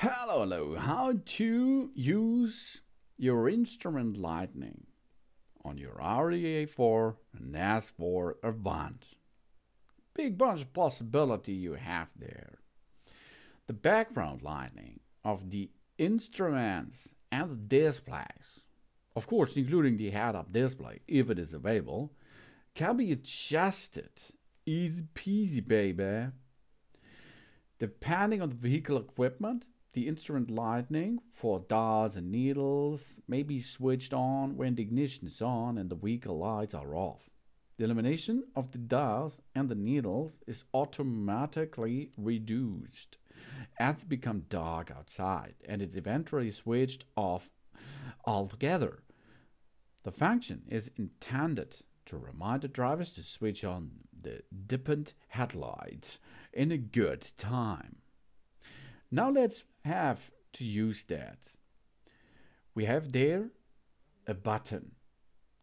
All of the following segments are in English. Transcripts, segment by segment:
Hello, how to use your instrument lighting on your Audi A4 and S4 Avant. Big bunch of possibility you have there. The background lighting of the instruments and the displays, of course including the head-up display if it is available, can be adjusted. Easy peasy, baby. Depending on the vehicle equipment, the instrument lighting for dials and needles may be switched on when the ignition is on and the vehicle lights are off. The illumination of the dials and the needles is automatically reduced as it becomes dark outside and it's eventually switched off altogether. The function is intended to remind the drivers to switch on the dimmed headlights in a good time. Now let's have to use that. We have there a button.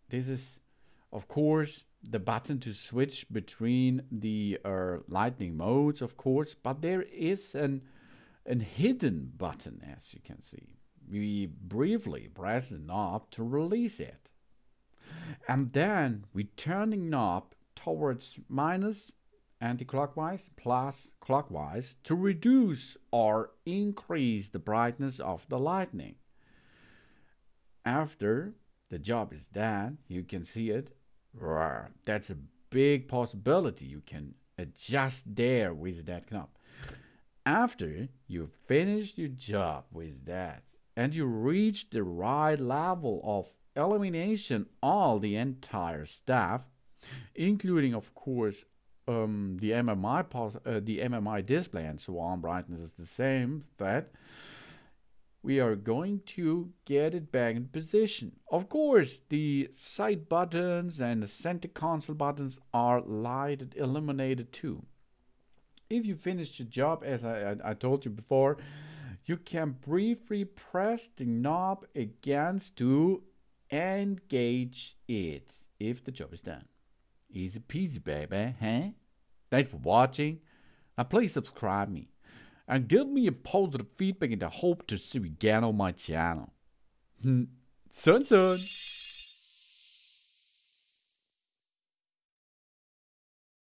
This is of course the button to switch between the lighting modes, of course, but there is an hidden button, as you can see. We briefly press the knob to release it, and then we turn the knob towards minus anti-clockwise, plus clockwise to reduce or increase the brightness of the lighting. After the job is done, you can see it. That's a big possibility. You can adjust there with that knob. After you finish your job with that and you reach the right level of illumination, all the entire stuff, including of course the MMI display and so on, brightness is the same, that we are going to get it back in position. Of course, the side buttons and the center console buttons are lighted, illuminated too. If you finish your job, as I told you before, you can briefly press the knob again to engage it if the job is done. Easy peasy, baby, huh? Thanks for watching. Now please subscribe me and give me a positive feedback and I hope to see you again on my channel. Soon.